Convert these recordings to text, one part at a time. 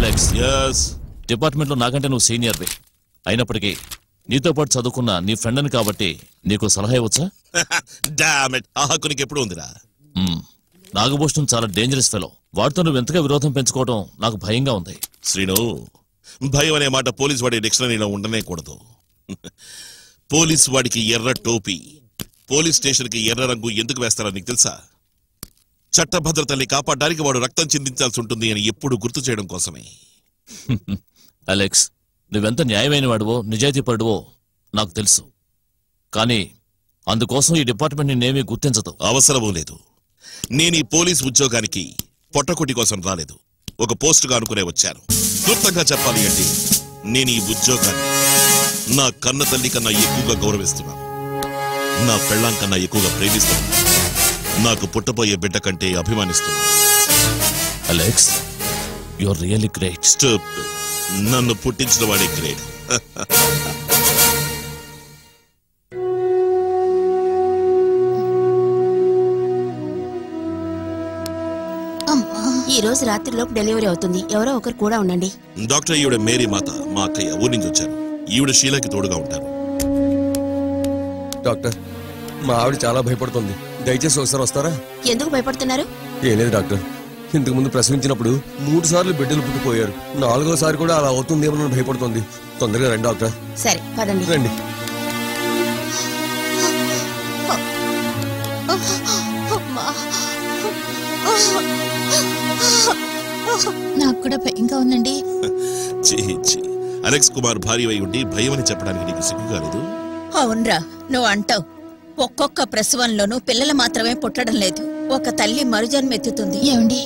Alex, yes డిపార్ట్మెంట్లో నాకంటే నువ్వు సీనియర్వి అయినప్పటికీ నీతో పాటు చదువుకున్న నీ ఫ్రెండ్ని కాబట్టి నీకు సలహా ఇవ్వచ్చా? డామ్ ఇట్, ఆ హక్కు నీకు ఎప్పుడు ఉందిరా? నాగభూషణం చాలా డేంజరస్ ఫెలో. వాడితో నువ్వు ఎంతగా విరోధం పెంచుకోవడం నాకు భయంగా ఉంది. శ్రీను, భయం అనే మాట పోలీస్ వాడి డిక్షనరీలో ఉండనే కూడదు. పోలీస్ వాడికి ఎర్ర టోపీ, పోలీస్ స్టేషన్కి ఎర్ర రంగు ఎందుకు వేస్తారో నీకు తెలుసా? చట్టభద్రతల్ని కాపాడడానికి వాడు రక్తం చిందించాల్సి ఉంటుంది అని ఎప్పుడు గుర్తు చేయడం కోసమే. అలెక్స్, నువ్వెంత న్యాయమైన వాడువో నిజాయితీపరుడువో నాకు తెలుసు. కానీ అందుకోసం ఈ డిపార్ట్మెంట్ నిన్నేమీ గుర్తించదు. అవసరమూ లేదు. నేను ఈ పోలీస్ ఉద్యోగానికి పొట్టకుటి కోసం రాలేదు, ఒక పోస్టుగా అనుకునే వచ్చాను. క్లుప్తంగా చెప్పాలి అంటే నేను ఈ ఉద్యోగాన్ని నా కన్న తల్లి కన్నా ఎక్కువగా గౌరవిస్తున్నాను, నా పెళ్ళాం కన్నా ఎక్కువగా ప్రేమిస్తున్నాను, నాకు పుట్టబోయే బిడ్డ కంటే అభిమానిస్తున్నాను. Alex, you are really great. Stop. నన్ను పుట్టించిన వాడే గ్రేట్. ఈ రోజు రాత్రిలోపు డెలివరీ అవుతుంది. ఎవరో ఒకరు కూడా ఉండండి. డాక్టర్, ఈవిడ మేరీ మాత, మా అక్కయ్య, ఊరి నుంచి వచ్చారు. ఈవిడ షీలాకి తోడుగా ఉంటారు. డాక్టర్, మా ఆవిడ చాలా భయపడుతుంది, దయచేసి ఒకసారి వస్తారా? ఎందుకు భయపడుతున్నారు? ఏం లేదు డాక్టర్, ఇంతకు ముందు ప్రసవించినప్పుడు 3 సార్లు బిడ్డలు పుట్టిపోయారు. 4వ సారి కూడా అలా అవుతుందేమో భయపడుతుంది. తొందరగా రండి డాక్టర్. సరే పదండి. రండి. నాకు కూడా భయంగా ఉందండి. అలెక్స్ కుమార్ భార్య అయి ఉండి భయం అని చెప్పడానికి నీకు సిగ్గు కాలేదు? అవునరా, నువ్వు అంటావు. ఒక్కొక్క ప్రసవంలోనూ పిల్లలు మాత్రమే పుట్టడం లేదు, ఒక తల్లి మరుజన్మెత్తుతుంది. ఏమండి,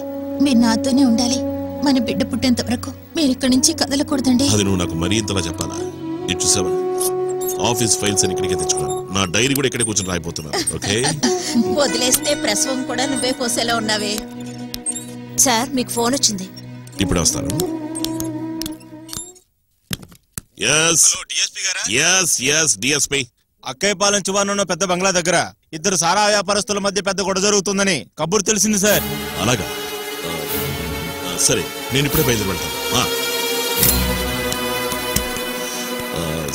మీరు నాతోనే ఉండాలి. మన బిడ్డ పుట్టేంత వరకు మీరు ఇక్కడి నుంచి కదలకూడదండి. అది నువ్వు నాకు మరీ ఇంతలా చెప్పాలా? ఇటు చూసావా, ఆఫీస్ ఫైల్స్ అని ఇక్కడికే తెచ్చుకున్నాను. నా డైరీ కూడా ఇక్కడే కూర్చొని రాయిపోతున్నాను. ఓకే, వదిలేస్తే ప్రసవం కూడా నువ్వే పోసేలా ఉన్నావే. సార్, మీకు ఫోన్ వచ్చింది. ఇప్పుడు వస్తాను. డిఎస్పీ. అక్కయ్యపాలెం చివరన పెద్ద బంగ్లా దగ్గర ఇద్దరు సారా వ్యాపారస్తుల మధ్య పెద్ద గొడవ జరుగుతుందని కబురు తెలిసింది సార్. అలాగా, సరే నేను ఇప్పుడే బయలుదేరి వెళ్తాను.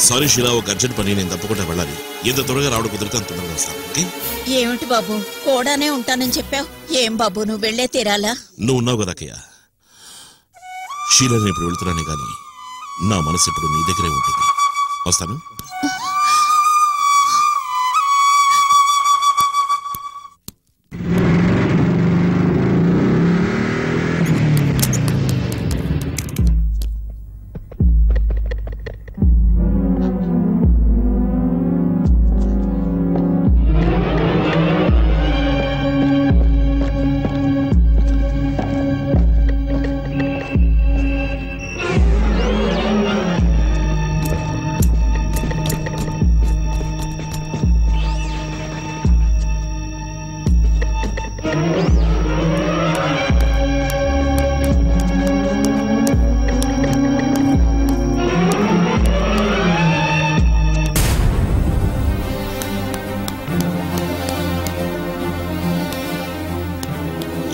సారీ షీలా, ఒక అర్జెంట్ పని, నేను తప్పకుండా వెళ్ళాలి. ఎంత త్వరగా రావడం కుదిరితే అంత తొందరగా వస్తాను. ఓకే? ఏమిటి బాబు, కూడానే ఉంటానని చెప్పావు. ఏం బాబు, నువ్వు వెళ్లే తీరాలా? నువ్వు ఉన్నావు కదా అక్కయ్య. షీలా, నేను ఇప్పుడు వెళ్తున్నానే కానీ నా మనసు ఇప్పుడు నీ దగ్గరే ఉంటుంది. వస్తాను.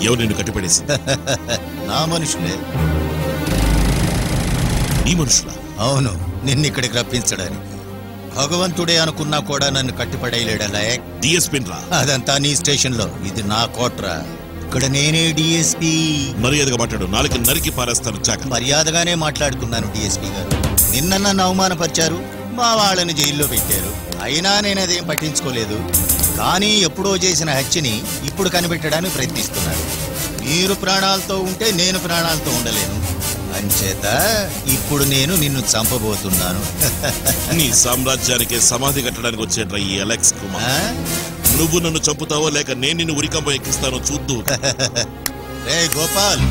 ఎవరు నిన్ను కట్టిపడేసి? నా మనుషులే. నీ మనుషులా? అవును, నిన్ను ఇక్కడికి రప్పించడానికి. భగవంతుడే అనుకున్నా కూడా నన్ను కట్టిపడేయలేడలా. డిఎస్పీ రా. అదంతా నీ స్టేషన్ లో, ఇది నా కోట్రా. ఇక్కడ నేనే డిఎస్పీ. మర్యాదగా మాట్లాడు, నాలుగు నరికి పారేస్తాను. మర్యాదగానే మాట్లాడుకున్నాను డిఎస్పీ గారు. నిన్న నన్ను అవమానపరిచారు, మా వాళ్ళని జైల్లో పెట్టారు. అయినా నేను అదేం పట్టించుకోలేదు. కానీ ఎప్పుడో చేసిన హత్యని ఇప్పుడు కనిపెట్టడానికి ప్రయత్నిస్తున్నాడు. మీరు ప్రాణాలతో ఉంటే నేను ప్రాణాలతో ఉండలేను. అంచేత ఇప్పుడు నేను నిన్ను చంపబోతున్నాను. నీ సామ్రాజ్యానికి సమాధి కట్టడానికి వచ్చేట్రా ఈ అలెక్స్ కుమార్. నువ్వు నన్ను చంపుతావో లేక నేను నిన్ను ఉరికంప ఎక్కిస్తానో చూద్దు. రే గోపాల్,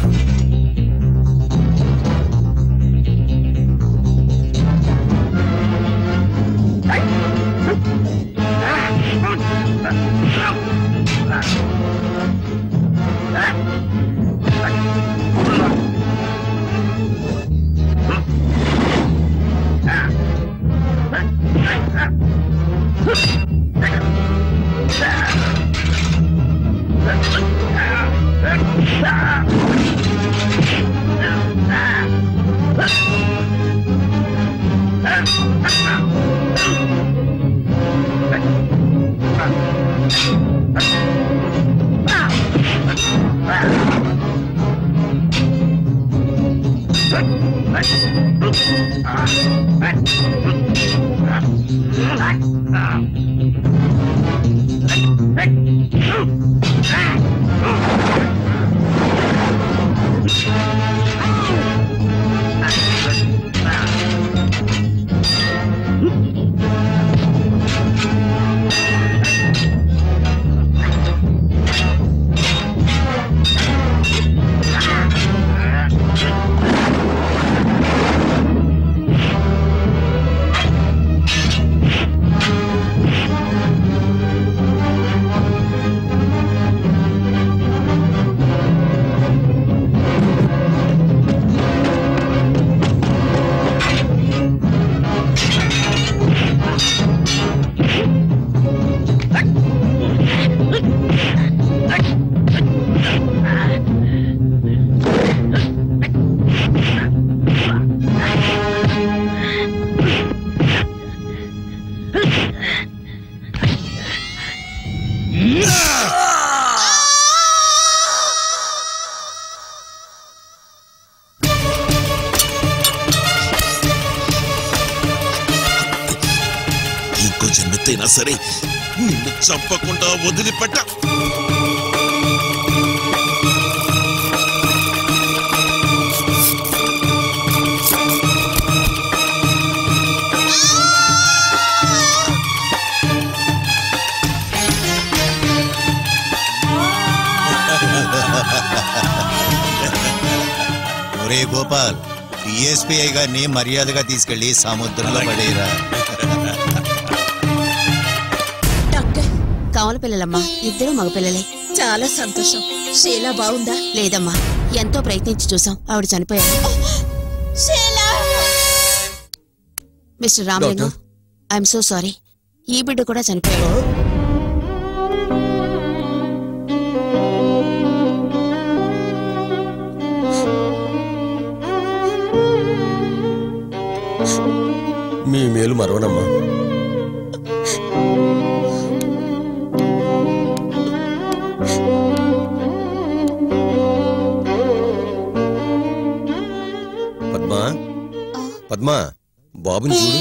ఇంకో జన్మెత్తైనా సరే నిన్ను చంపకుండా వదిలిపెట్ట. ఒరే గోపాల్, డిఎస్పీఐ గారిని మర్యాదగా తీసుకెళ్లి సముద్రంలో పడేరా. డాక్టర్, కవల పిల్లలమ్మా, ఇద్దరు మగపిల్లలే. చాలా సంతోషం. షీలా బాగుందా? లేదమ్మా, ఎంతో ప్రయత్నించి చూసాం, ఆవిడ చనిపోయారు. Sheela! Mister Ramalingam, I'm so sorry. ఈ బిడ్డ కూడా చనిపోయాడు. మీ మేలు మరవనమ్మా. పద్మా, పద్మా, బాబుని చూడు.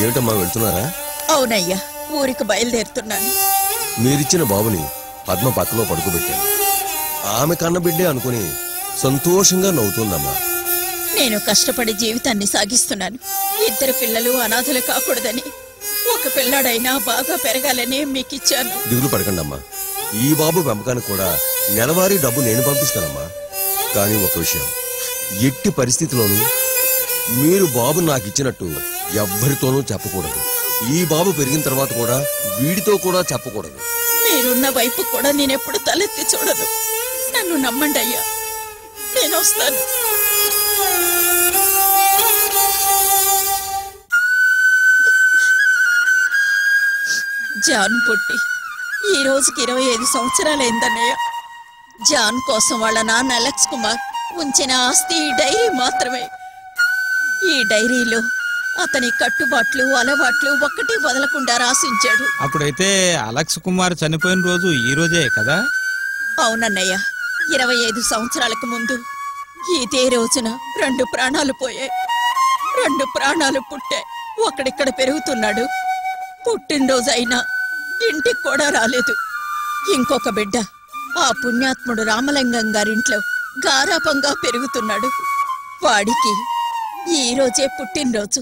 ఏమిటమ్మా, వెళ్తున్నారా? అవునయ్యా, ఊరికి బయలుదేరుతున్నాను. మీరిచ్చిన బాబుని పద్మ పక్కలో పడుకోబెట్టాను. ఆమె కన్న బిడ్డే అనుకుని సంతోషంగా నవ్వుతుందమ్మా. నేను కష్టపడి జీవితాన్ని సాగిస్తున్నాను. ఇద్దరు పిల్లలు అనాథలు కాకూడదని, ఒక పిల్లాడైనా బాగా పెరగాలని మీకిచ్చాను. దిగులు పడకండమ్మా. ఈ బాబు పెంపకానికి కూడా నెలవారీ డబ్బు నేను పంపిస్తానమ్మా. కానీ ఒక విషయం, ఎట్టి పరిస్థితిలోనూ మీరు బాబు నాకు ఇచ్చినట్టు ఎవ్వరితోనూ చెప్పకూడదు. ఈ బాబు పెరిగిన తర్వాత కూడా వీడితో కూడా చెప్పకూడదు. మీరున్న వైపు కూడా నేనెప్పుడు తలెత్తి చూడను. నన్ను నమ్మండి అయ్యా, నేను వస్తాను. జాన్ పుట్టి ఈ రోజుకి 25 సంవత్సరాలైందన్నయ్య. జాన్ కోసం వాళ్ళ నాన్న అలెక్స్ కుమార్ ఉంచిన ఆస్తి ఈ డైరీ మాత్రమే. ఈ డైరీలో అతని కట్టుబాట్లు, అలవాట్లు ఒక్కటి వదలకుండా రాసించాడు. అప్పుడైతే అలెక్స్ కుమార్ చనిపోయిన రోజు ఈ రోజే కదా? అవునన్నయ్య, 25 సంవత్సరాలకు ముందు ఇదే రోజున 2 ప్రాణాలు పోయాయి. 2 ప్రాణాలు పుట్టాయి. ఒకడిక్కడ పెరుగుతున్నాడు, పుట్టినరోజు అయినా ఇంటికి కూడా రాలేదు. ఇంకొక బిడ్డ ఆ పుణ్యాత్ముడు రామలింగం గారింట్లో గారాపంగా పెరుగుతున్నాడు. వాడికి ఈ రోజే పుట్టినరోజు.